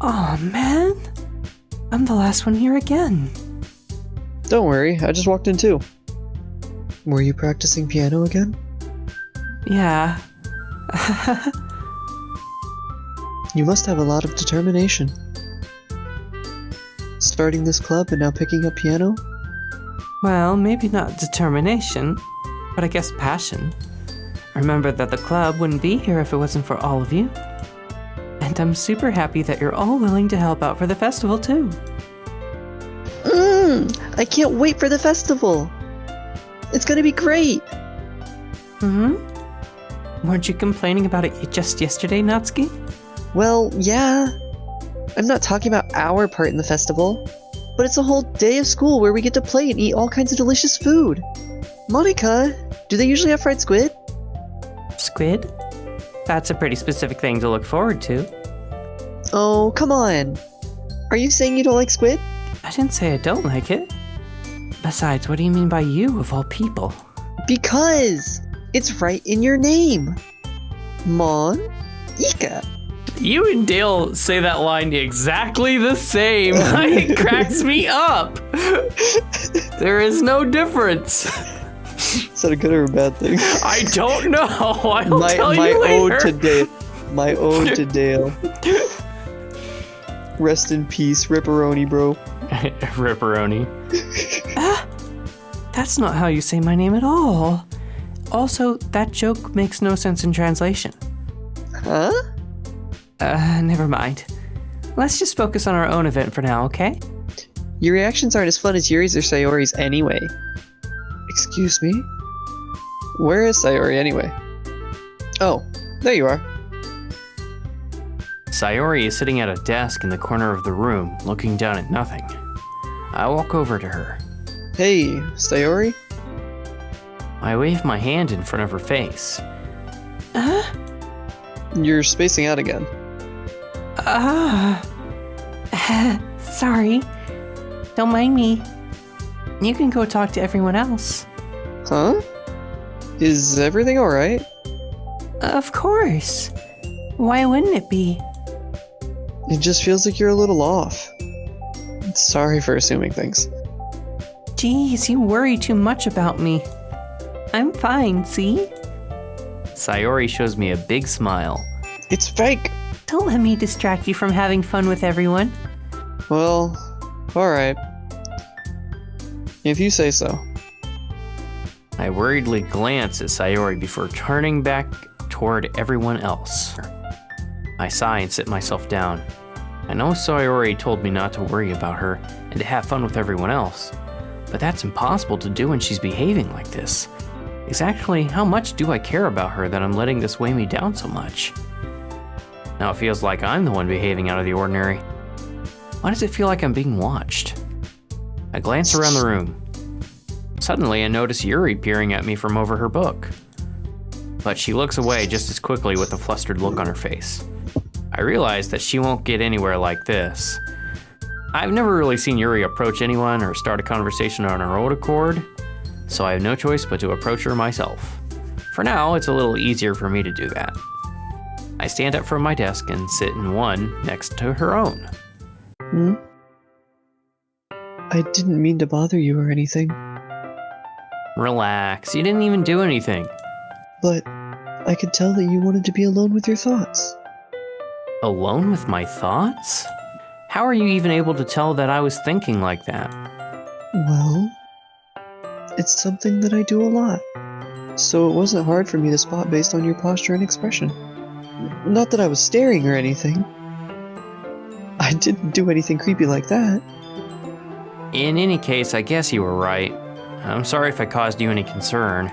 Oh man, I'm the last one here again. Don't worry, I just walked in too. Were you practicing piano again? Yeah. You must have a lot of determination. Starting this club and now picking up piano? Well, maybe not determination, but I guess passion. Remember that the club wouldn't be here if it wasn't for all of you. And I'm super happy that you're all willing to help out for the festival too. I can't wait for the festival! It's gonna be great! Weren't you complaining about it just yesterday, Natsuki? Well, yeah. I'm not talking about our part in the festival, but it's a whole day of school where we get to play and eat all kinds of delicious food. Monica, do they usually have fried squid? Squid? That's a pretty specific thing to look forward to. Oh, come on. Are you saying you don't like squid? I didn't say I don't like it. Besides, what do you mean by you, of all people? Because it's right in your name. Mon-ika. You and Dale say that line exactly the same. It cracks me up. There is no difference. Is that a good or a bad thing? I don't know. I'll tell my you later. ode to Dale. My ode to Dale. Rest in peace, Ripperoni, bro. Ripperoni. That's not how you say my name at all. Also, that joke makes no sense in translation. Huh? Never mind. Let's just focus on our own event for now, okay? Your reactions aren't as fun as Yuri's or Sayori's anyway. Excuse me? Where is Sayori anyway? Oh, there you are. Sayori is sitting at a desk in the corner of the room, looking down at nothing. I walk over to her. Hey, Sayori? I wave my hand in front of her face. You're spacing out again. Sorry. Don't mind me. You can go talk to everyone else. Huh? Is everything alright? Of course. Why wouldn't it be? It just feels like you're a little off. Sorry for assuming things. Geez, you worry too much about me. I'm fine, see? Sayori shows me a big smile. It's fake! Don't let me distract you from having fun with everyone. Well, alright. If you say so. I worriedly glance at Sayori before turning back toward everyone else. I sigh and sit myself down. I know Sayori told me not to worry about her and to have fun with everyone else, but that's impossible to do when she's behaving like this. Exactly how much do I care about her that I'm letting this weigh me down so much? Now it feels like I'm the one behaving out of the ordinary. Why does it feel like I'm being watched? I glance around the room. Suddenly I notice Yuri peering at me from over her book. But she looks away just as quickly with a flustered look on her face. I realize that she won't get anywhere like this. I've never really seen Yuri approach anyone or start a conversation on her own accord, so I have no choice but to approach her myself. For now, it's a little easier for me to do that. I stand up from my desk and sit in one next to her own. I didn't mean to bother you or anything. Relax, you didn't even do anything. But I could tell that you wanted to be alone with your thoughts. Alone with my thoughts? How are you even able to tell that I was thinking like that? Well, it's something that I do a lot. So it wasn't hard for me to spot based on your posture and expression. Not that I was staring or anything. I didn't do anything creepy like that. In any case, I guess you were right. I'm sorry if I caused you any concern.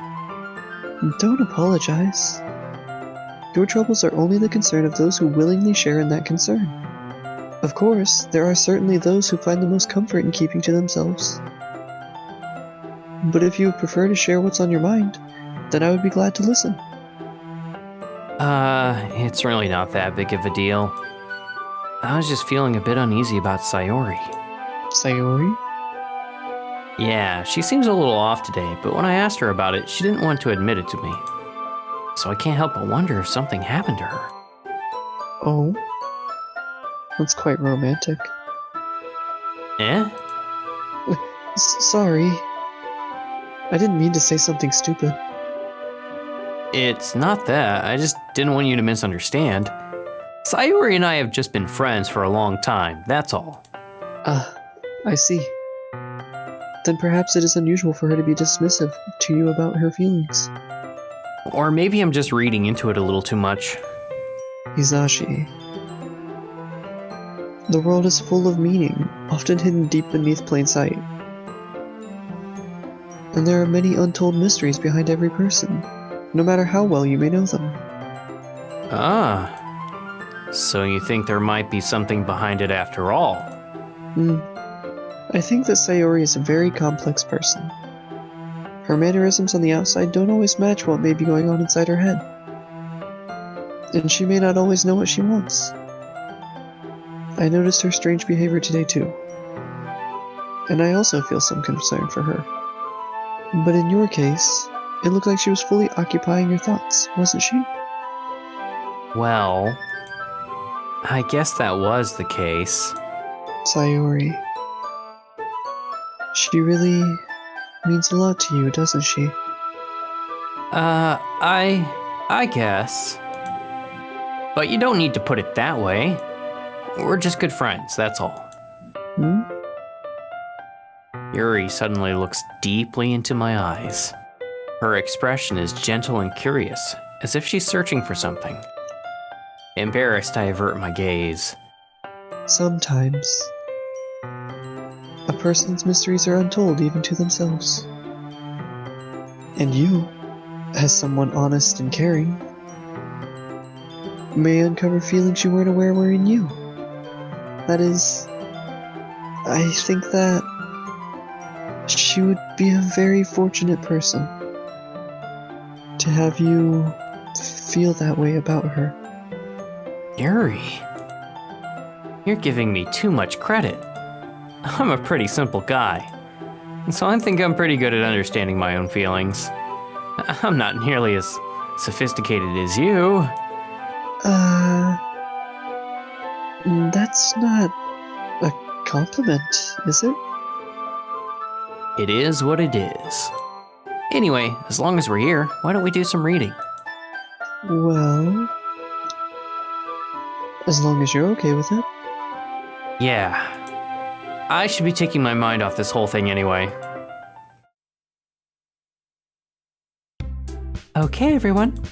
Don't apologize. Your troubles are only the concern of those who willingly share in that concern. Of course, there are certainly those who find the most comfort in keeping to themselves. But if you would prefer to share what's on your mind, then I would be glad to listen. It's really not that big of a deal. I was just feeling a bit uneasy about Sayori. Sayori? Yeah, she seems a little off today, but when I asked her about it, she didn't want to admit it to me. So I can't help but wonder if something happened to her. Oh? That's quite romantic. Eh? Sorry. I didn't mean to say something stupid. It's not that. I just didn't want you to misunderstand. Sayori and I have just been friends for a long time, that's all. Ah, I see. Then perhaps it is unusual for her to be dismissive to you about her feelings. Or maybe I'm just reading into it a little too much. Hizashi. The world is full of meaning, often hidden deep beneath plain sight. And there are many untold mysteries behind every person, no matter how well you may know them. Ah. So you think there might be something behind it after all? I think that Sayori is a very complex person. Her mannerisms on the outside don't always match what may be going on inside her head. And she may not always know what she wants. I noticed her strange behavior today too. And I also feel some concern for her. But in your case, it looked like she was fully occupying your thoughts, wasn't she? Well, I guess that was the case. Sayori. She really means a lot to you, doesn't she? I guess. But you don't need to put it that way. We're just good friends, that's all. Yuri suddenly looks deeply into my eyes. Her expression is gentle and curious, as if she's searching for something. Embarrassed, I avert my gaze. Sometimes. A person's mysteries are untold even to themselves. And you, as someone honest and caring, may uncover feelings you weren't aware were in you. That is, I think that she would be a very fortunate person to have you feel that way about her. Yuri, you're giving me too much credit. I'm a pretty simple guy, so I think I'm pretty good at understanding my own feelings. I'm not nearly as sophisticated as you. That's not a compliment, is it? It is what it is. Anyway, as long as we're here, why don't we do some reading? Well, as long as you're okay with it. Yeah. I should be taking my mind off this whole thing anyway. Okay, everyone.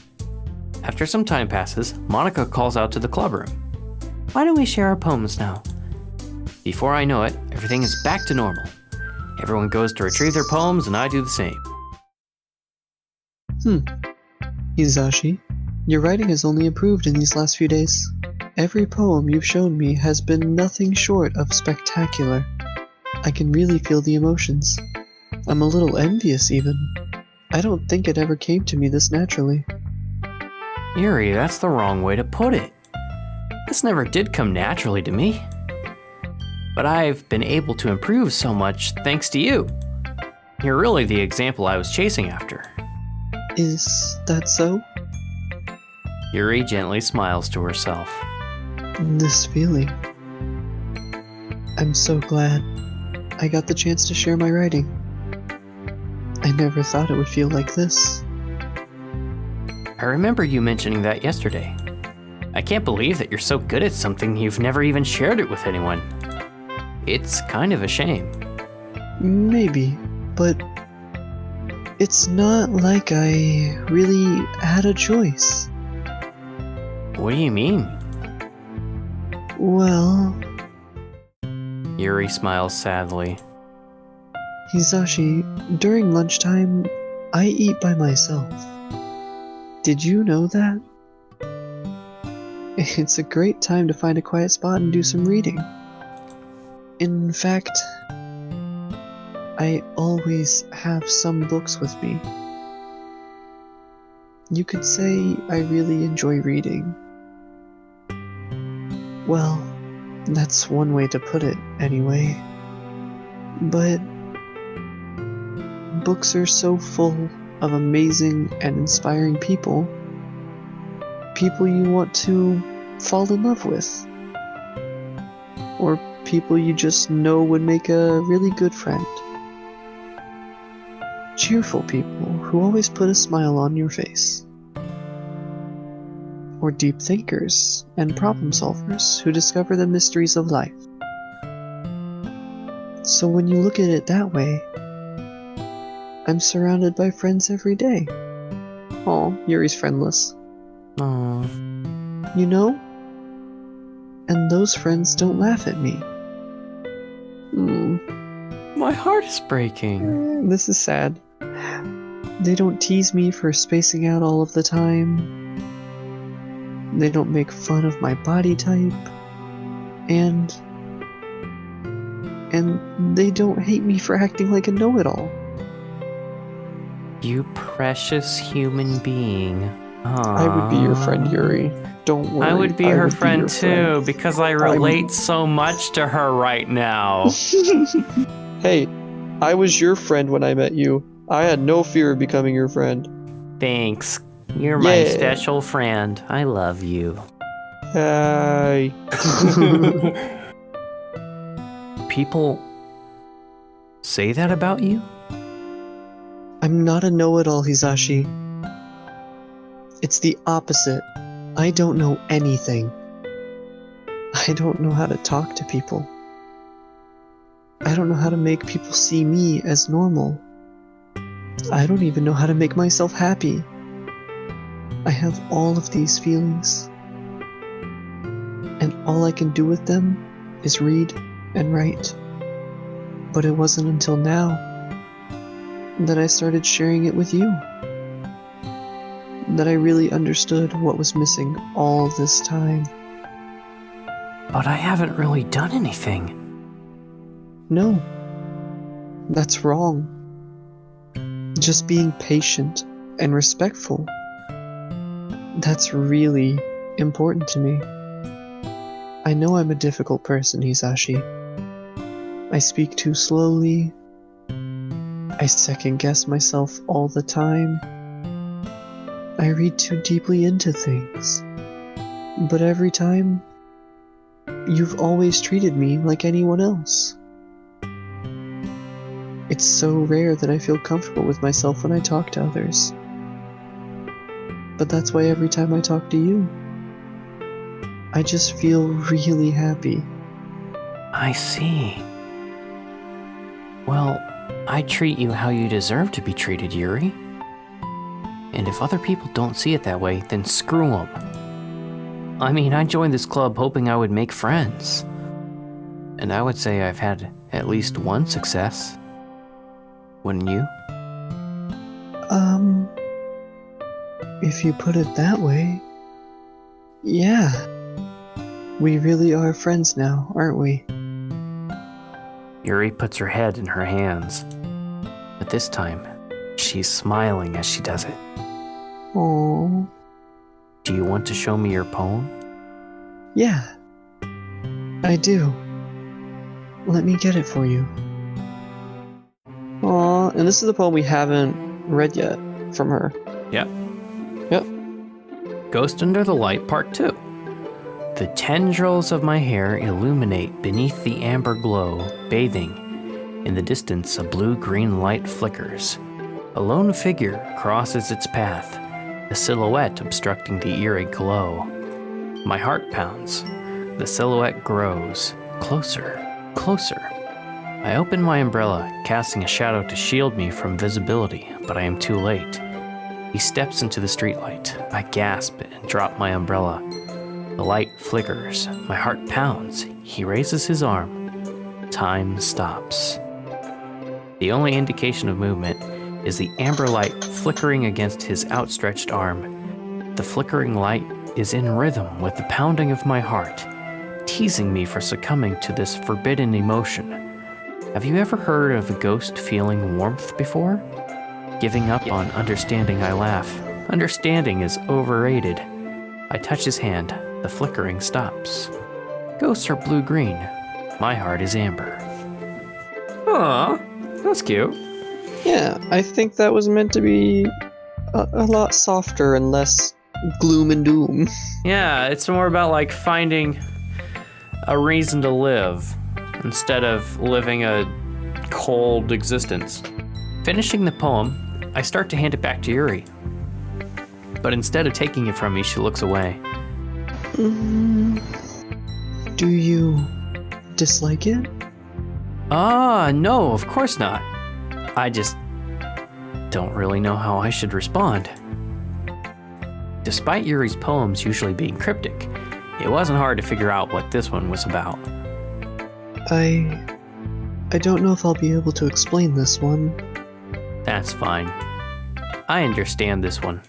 After some time passes, Monica calls out to the club room. Why don't we share our poems now? Before I know it, everything is back to normal. Everyone goes to retrieve their poems, and I do the same. Hizashi, your writing has only improved in these last few days. Every poem you've shown me has been nothing short of spectacular. I can really feel the emotions. I'm a little envious even. I don't think it ever came to me this naturally. Yuri, that's the wrong way to put it. This never did come naturally to me. But I've been able to improve so much thanks to you. You're really the example I was chasing after. Is that so? Yuri gently smiles to herself. This feeling. I'm so glad I got the chance to share my writing. I never thought it would feel like this. I remember you mentioning that yesterday. I can't believe that you're so good at something you've never even shared it with anyone. It's kind of a shame. Maybe, but it's not like I really had a choice. What do you mean? Well, Yuri smiles sadly. Hizashi, during lunchtime, I eat by myself. Did you know that? It's a great time to find a quiet spot and do some reading. In fact, I always have some books with me. You could say I really enjoy reading. Well, that's one way to put it, anyway. But books are so full of amazing and inspiring people. People you want to fall in love with. or people you just know would make a really good friend. Cheerful people who always put a smile on your face. Or deep thinkers and problem solvers who discover the mysteries of life. So when you look at it that way, I'm surrounded by friends every day. Aw, Yuri's friendless. Aww. You know? And those friends don't laugh at me. My heart is breaking. This is sad. They don't tease me for spacing out all of the time. They don't make fun of my body type. And they don't hate me for acting like a know-it-all. You precious human being. Aww. I would be your friend, Yuri. Don't worry. I would be her friend too, because I relate so much to her right now. Hey, I was your friend when I met you. I had no fear of becoming your friend. Thanks. You're my special friend. I love you. Hey. People say that about you? I'm not a know-it-all, Hizashi. It's the opposite. I don't know anything. I don't know how to talk to people. I don't know how to make people see me as normal. I don't even know how to make myself happy. I have all of these feelings. And all I can do with them is read and write. But it wasn't until now that I started sharing it with you that I really understood what was missing all this time. But I haven't really done anything. No, that's wrong. Just being patient and respectful. That's really important to me. I know I'm a difficult person, Hizashi. I speak too slowly. I second guess myself all the time. I read too deeply into things. But every time, you've always treated me like anyone else. It's so rare that I feel comfortable with myself when I talk to others. But that's why every time I talk to you, I just feel really happy. I see. Well, I treat you how you deserve to be treated, Yuri. And if other people don't see it that way, then screw them. I mean, I joined this club hoping I would make friends. And I would say I've had at least one success. Wouldn't you? If you put it that way, yeah. We really are friends now, aren't we? Yuri puts her head in her hands. But this time, she's smiling as she does it. Aww. Do you want to show me your poem? Yeah, I do. Let me get it for you. Aww, and this is the poem we haven't read yet from her. Yep. Yep. Ghost Under the Light, Part 2. The tendrils of my hair illuminate beneath the amber glow, bathing. In the distance, a blue-green light flickers. A lone figure crosses its path, a silhouette obstructing the eerie glow. My heart pounds. The silhouette grows. Closer, closer. I open my umbrella, casting a shadow to shield me from visibility, but I am too late. He steps into the streetlight. I gasp and drop my umbrella. The light flickers. My heart pounds. He raises his arm. Time stops. The only indication of movement is the amber light flickering against his outstretched arm. The flickering light is in rhythm with the pounding of my heart, teasing me for succumbing to this forbidden emotion. Have you ever heard of a ghost feeling warmth before? Giving up on understanding, I laugh. Understanding is overrated. I touch his hand. The flickering stops. Ghosts are blue-green. My heart is amber. Aw, that's cute. Yeah, I think that was meant to be a lot softer and less gloom and doom. Yeah, it's more about like finding a reason to live instead of living a cold existence. Finishing the poem, I start to hand it back to Yuri. But instead of taking it from me, she looks away. Do you dislike it? No, of course not. I just don't really know how I should respond. Despite Yuri's poems usually being cryptic, it wasn't hard to figure out what this one was about. I don't know if I'll be able to explain this one. That's fine. I understand this one.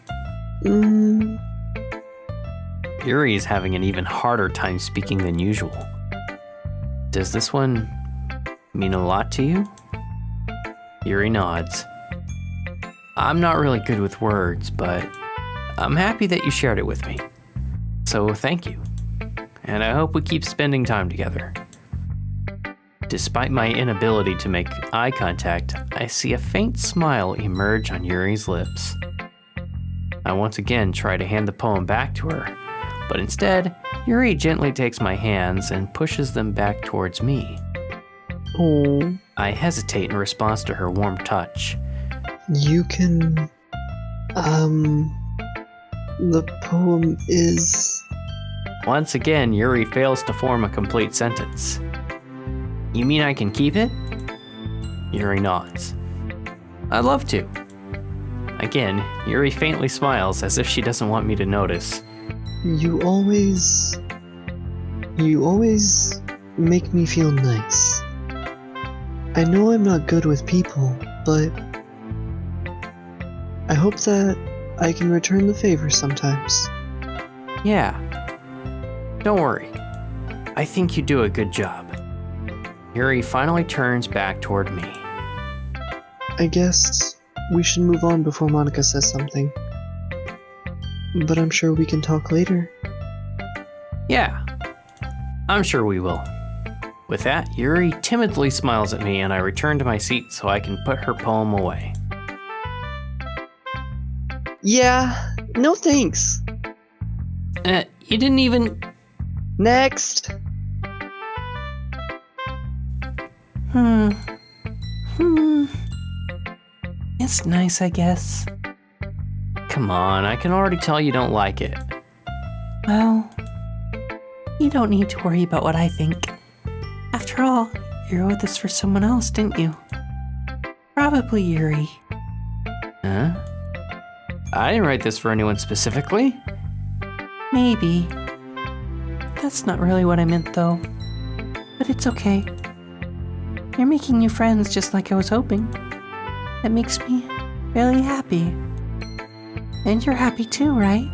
Yuri is having an even harder time speaking than usual. Does this one mean a lot to you? Yuri nods. I'm not really good with words, but I'm happy that you shared it with me. So thank you. And I hope we keep spending time together. Despite my inability to make eye contact, I see a faint smile emerge on Yuri's lips. I once again try to hand the poem back to her, but instead, Yuri gently takes my hands and pushes them back towards me. Oh. I hesitate in response to her warm touch. You can... The poem is... Once again, Yuri fails to form a complete sentence. You mean I can keep it? Yuri nods. I'd love to. Again, Yuri faintly smiles as if she doesn't want me to notice. You always make me feel nice. I know I'm not good with people, but I hope that I can return the favor sometimes. Yeah. Don't worry. I think you do a good job. Yuri finally turns back toward me. I guess we should move on before Monica says something. But I'm sure we can talk later. Yeah, I'm sure we will. With that, Yuri timidly smiles at me and I return to my seat so I can put her poem away. Yeah, no thanks. You didn't even... Next! It's nice, I guess. Come on, I can already tell you don't like it. Well, you don't need to worry about what I think. After all, you wrote this for someone else, didn't you? Probably Yuri. Huh? I didn't write this for anyone specifically. Maybe. That's not really what I meant, though. But it's okay. You're making new friends just like I was hoping. That makes me really happy. And you're happy too, right?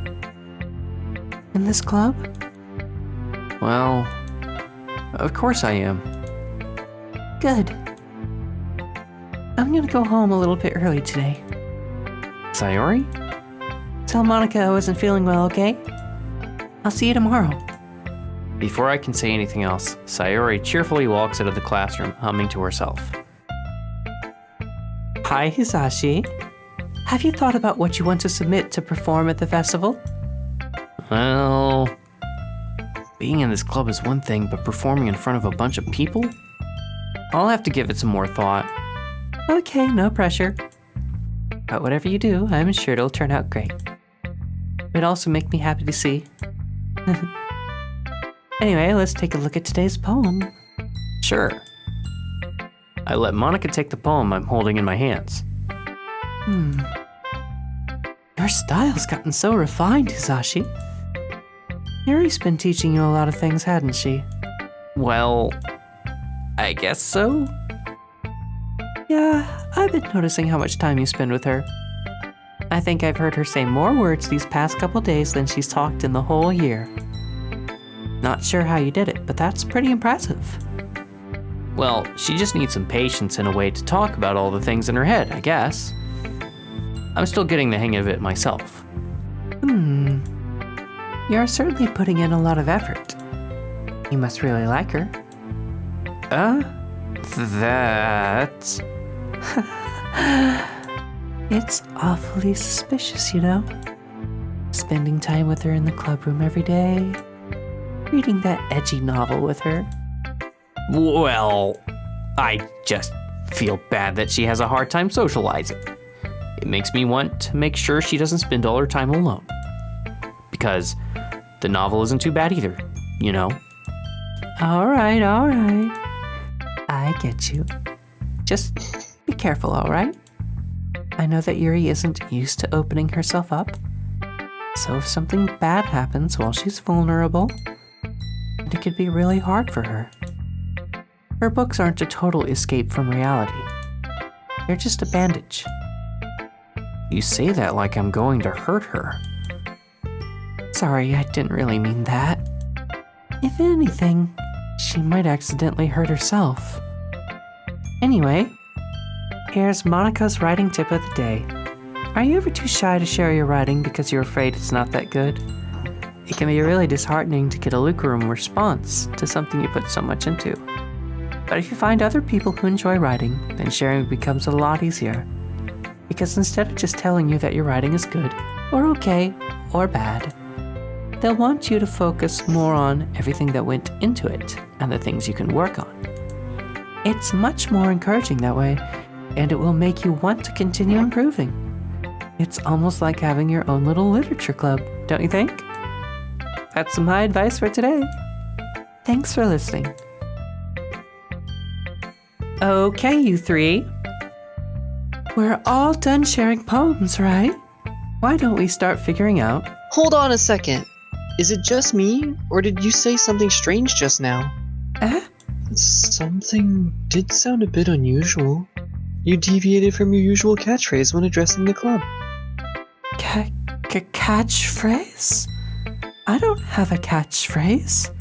In this club? Well, of course I am. Good. I'm gonna go home a little bit early today. Sayori? Tell Monica I wasn't feeling well, okay? I'll see you tomorrow. Before I can say anything else, Sayori cheerfully walks out of the classroom, humming to herself. Hi, Hizashi. Have you thought about what you want to submit to perform at the festival? Well, being in this club is one thing, but performing in front of a bunch of people? I'll have to give it some more thought. Okay, no pressure. But whatever you do, I'm sure it'll turn out great. It'd also make me happy to see. Anyway, let's take a look at today's poem. Sure. I let Monica take the poem I'm holding in my hands. Your style's gotten so refined, Hizashi. Yuri's been teaching you a lot of things, hadn't she? Well, I guess so. Yeah, I've been noticing how much time you spend with her. I think I've heard her say more words these past couple days than she's talked in the whole year. Not sure how you did it, but that's pretty impressive. Well, she just needs some patience and a way to talk about all the things in her head, I guess. I'm still getting the hang of it myself. You're certainly putting in a lot of effort. You must really like her. That's... It's awfully suspicious, you know? Spending time with her in the club room every day. reading that edgy novel with her? Well, I just feel bad that she has a hard time socializing. It makes me want to make sure she doesn't spend all her time alone. Because the novel isn't too bad either, you know? All right. I get you. Just be careful, all right? I know that Yuri isn't used to opening herself up. So if something bad happens while she's vulnerable, it could be really hard for her. Her books aren't a total escape from reality. They're just a bandage. You say that like I'm going to hurt her. Sorry, I didn't really mean that. If anything, she might accidentally hurt herself. Anyway, here's Monica's writing tip of the day. Are you ever too shy to share your writing because you're afraid it's not that good? It can be really disheartening to get a lukewarm response to something you put so much into. But if you find other people who enjoy writing, then sharing becomes a lot easier. Because instead of just telling you that your writing is good, or okay, or bad, they'll want you to focus more on everything that went into it and the things you can work on. It's much more encouraging that way, and it will make you want to continue improving. It's almost like having your own little literature club, don't you think? That's my advice for today. Thanks for listening. Okay, you three. We're all done sharing poems, right? Why don't we start figuring out? Hold on a second. Is it just me, or did you say something strange just now? Something did sound a bit unusual. You deviated from your usual catchphrase when addressing the club. Catchphrase? I don't have a catchphrase.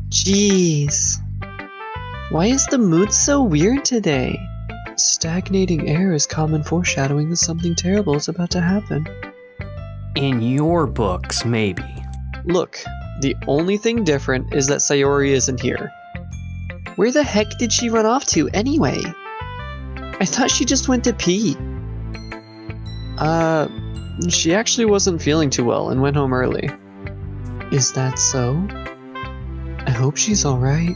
Jeez. Why is the mood so weird today? Stagnating air is common foreshadowing that something terrible is about to happen. In your books, maybe. Look, the only thing different is that Sayori isn't here. Where the heck did she run off to anyway? I thought she just went to pee. She actually wasn't feeling too well and went home early. Is that so? I hope she's alright.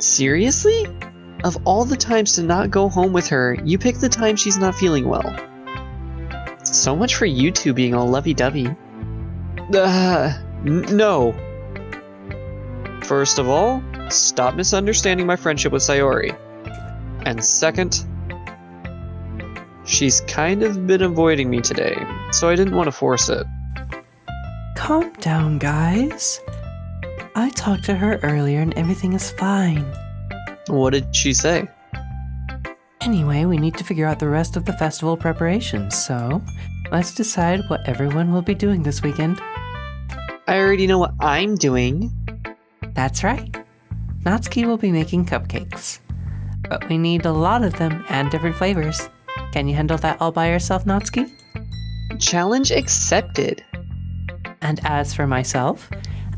Seriously? Of all the times to not go home with her, you pick the time she's not feeling well. So much for you two being all lovey-dovey. No. First of all, stop misunderstanding my friendship with Sayori. And second, she's kind of been avoiding me today, so I didn't want to force it. Calm down, guys. I talked to her earlier and everything is fine. What did she say? Anyway, we need to figure out the rest of the festival preparations, so let's decide what everyone will be doing this weekend. I already know what I'm doing. That's right. Natsuki will be making cupcakes. But we need a lot of them and different flavors. Can you handle that all by yourself, Natsuki? Challenge accepted. And as for myself,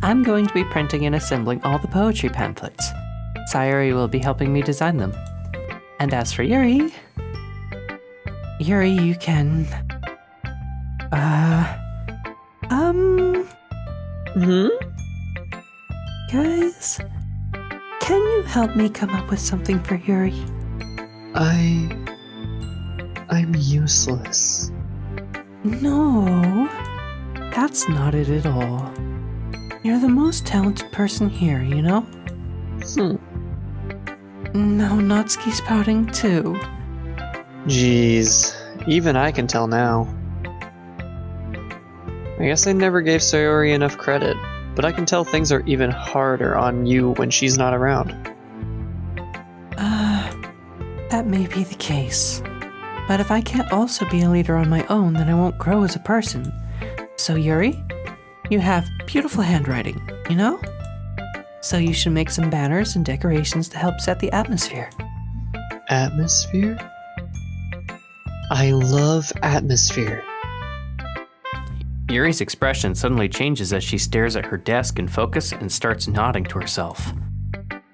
I'm going to be printing and assembling all the poetry pamphlets. Sayori will be helping me design them. And as for Yuri, you can... Guys, can you help me come up with something for Yuri? I'm useless. No, that's not it at all. You're the most talented person here, you know? Now Natsuki's pouting too. Jeez, even I can tell now. I guess I never gave Sayori enough credit, but I can tell things are even harder on you when she's not around. That may be the case. But if I can't also be a leader on my own, then I won't grow as a person. So Yuri, you have beautiful handwriting, you know? So you should make some banners and decorations to help set the atmosphere. Atmosphere? I love atmosphere. Yuri's expression suddenly changes as she stares at her desk in focus and starts nodding to herself.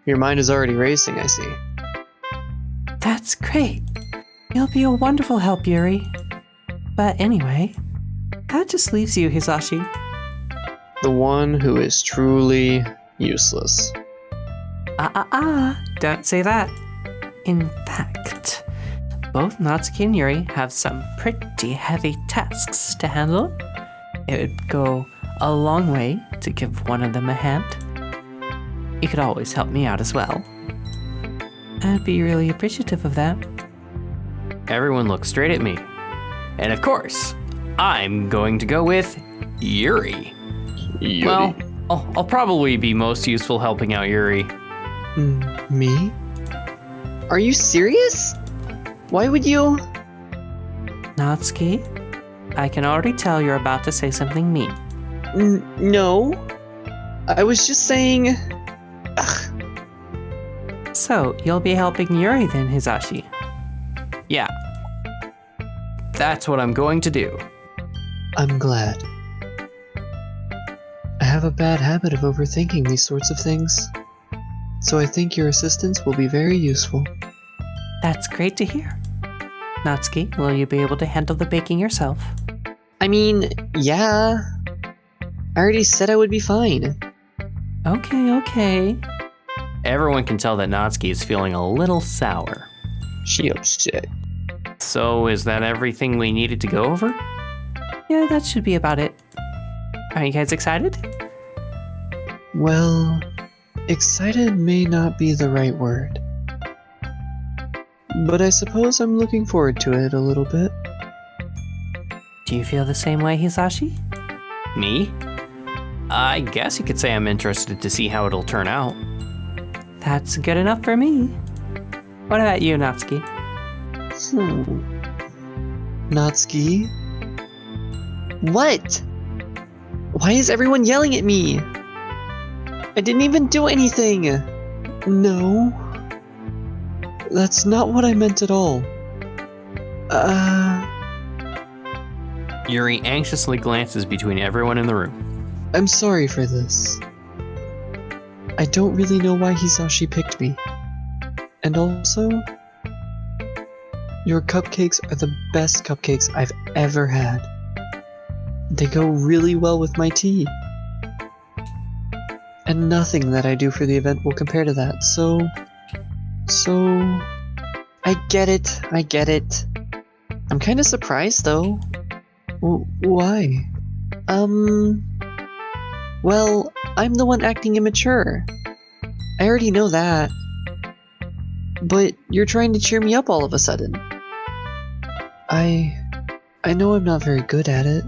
Your mind is already racing, I see. That's great. You'll be a wonderful help, Yuri. But anyway, that just leaves you, Hizashi. The one who is truly useless. Don't say that. In fact, both Natsuki and Yuri have some pretty heavy tasks to handle. It would go a long way to give one of them a hand. You could always help me out as well. I'd be really appreciative of that. Everyone looks straight at me. And of course, I'm going to go with Yuri. Yuri. Well, I'll probably be most useful helping out Yuri. Me? Are you serious? Why would you? Natsuki, I can already tell you're about to say something mean. No. I was just saying... Ugh. So, you'll be helping Yuri then, Hizashi? Yeah. That's what I'm going to do. I'm glad. I have a bad habit of overthinking these sorts of things, so I think your assistance will be very useful. That's great to hear. Natsuki, will you be able to handle the baking yourself? I mean, yeah. I already said I would be fine. Okay. Everyone can tell that Natsuki is feeling a little sour. She upset. So, is that everything we needed to go over? Yeah, that should be about it. Are you guys excited? Well, excited may not be the right word. But I suppose I'm looking forward to it a little bit. Do you feel the same way, Hizashi? Me? I guess you could say I'm interested to see how it'll turn out. That's good enough for me. What about you, Natsuki? Natsuki? What? Why is everyone yelling at me? I didn't even do anything. No. That's not what I meant at all. Yuri anxiously glances between everyone in the room. I'm sorry for this. I don't really know why Hizashi picked me. And also, your cupcakes are the best cupcakes I've ever had. They go really well with my tea. And nothing that I do for the event will compare to that, so... I get it. I'm kinda surprised, though. Why? Well, I'm the one acting immature. I already know that. But you're trying to cheer me up all of a sudden. I know I'm not very good at it.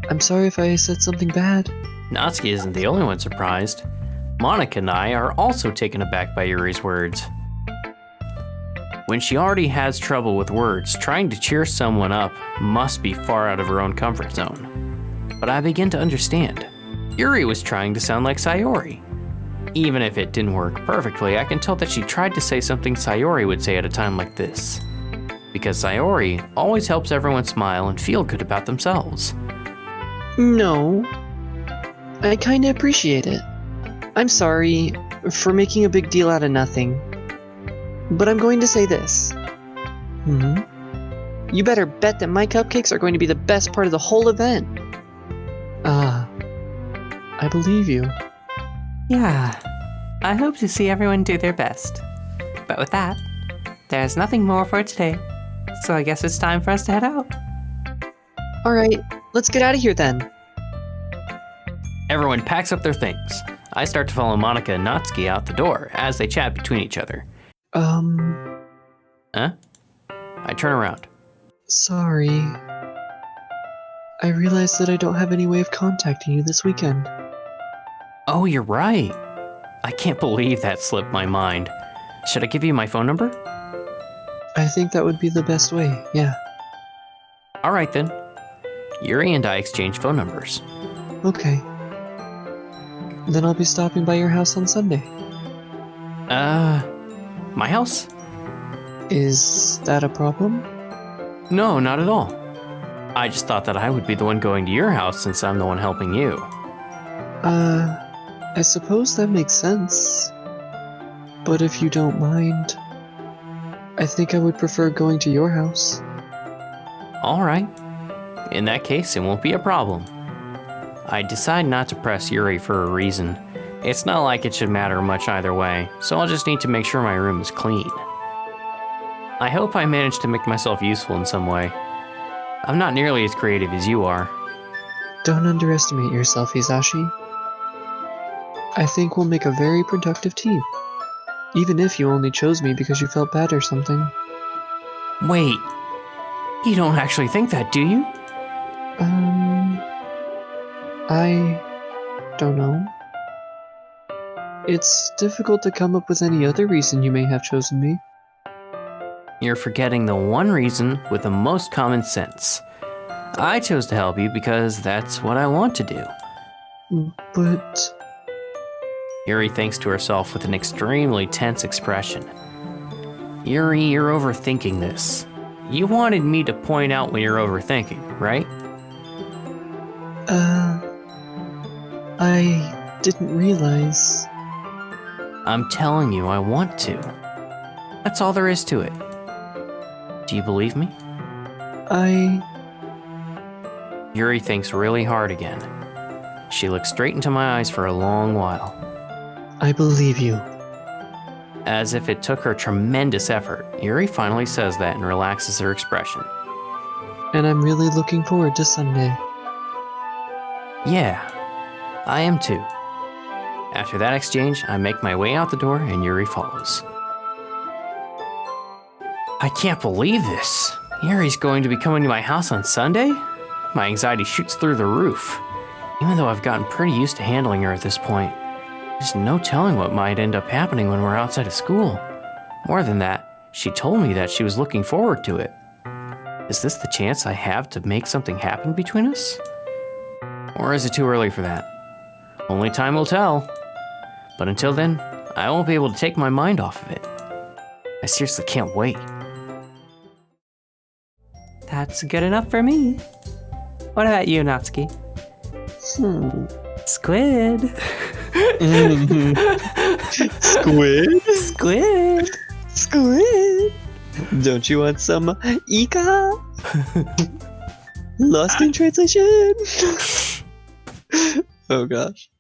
I'm sorry if I said something bad. Natsuki isn't the only one surprised. Monica and I are also taken aback by Yuri's words. When she already has trouble with words, trying to cheer someone up must be far out of her own comfort zone. But I begin to understand. Yuri was trying to sound like Sayori. Even if it didn't work perfectly, I can tell that she tried to say something Sayori would say at a time like this. Because Sayori always helps everyone smile and feel good about themselves. No. I kinda appreciate it. I'm sorry for making a big deal out of nothing. But I'm going to say this. You better bet that my cupcakes are going to be the best part of the whole event. I believe you. Yeah, I hope to see everyone do their best. But with that, there's nothing more for today. So I guess it's time for us to head out. Alright, let's get out of here then. Everyone packs up their things. I start to follow Monica and Natsuki out the door as they chat between each other. Huh? I turn around. Sorry. I realized that I don't have any way of contacting you this weekend. Oh, you're right. I can't believe that slipped my mind. Should I give you my phone number? I think that would be the best way, yeah. All right then. Yuri and I exchange phone numbers. Okay. Then I'll be stopping by your house on Sunday. My house? Is that a problem? No, not at all. I just thought that I would be the one going to your house since I'm the one helping you. I suppose that makes sense. But if you don't mind, I think I would prefer going to your house. All right. In that case, it won't be a problem. I decide not to press Yuri for a reason. It's not like it should matter much either way, so I'll just need to make sure my room is clean. I hope I managed to make myself useful in some way. I'm not nearly as creative as you are. Don't underestimate yourself, Hizashi. I think we'll make a very productive team. Even if you only chose me because you felt bad or something. Wait, you don't actually think that, do you? I don't know. It's difficult to come up with any other reason you may have chosen me. You're forgetting the one reason with the most common sense. I chose to help you because that's what I want to do. But... Yuri thinks to herself with an extremely tense expression. Yuri, you're overthinking this. You wanted me to point out when you're overthinking, right? I didn't realize. I'm telling you, I want to. That's all there is to it. Do you believe me? Yuri thinks really hard again. She looks straight into my eyes for a long while. I believe you. As if it took her tremendous effort, Yuri finally says that and relaxes her expression. And I'm really looking forward to Sunday. Yeah, I am too. After that exchange, I make my way out the door and Yuri follows. I can't believe this. Yuri's going to be coming to my house on Sunday? My anxiety shoots through the roof. Even though I've gotten pretty used to handling her at this point, there's no telling what might end up happening when we're outside of school. More than that, she told me that she was looking forward to it. Is this the chance I have to make something happen between us? Or is it too early for that? Only time will tell. But until then, I won't be able to take my mind off of it. I seriously can't wait. That's good enough for me. What about you, Natsuki? Squid. Squid? Squid. Squid? Don't you want some Ika? Lost in translation? Oh gosh.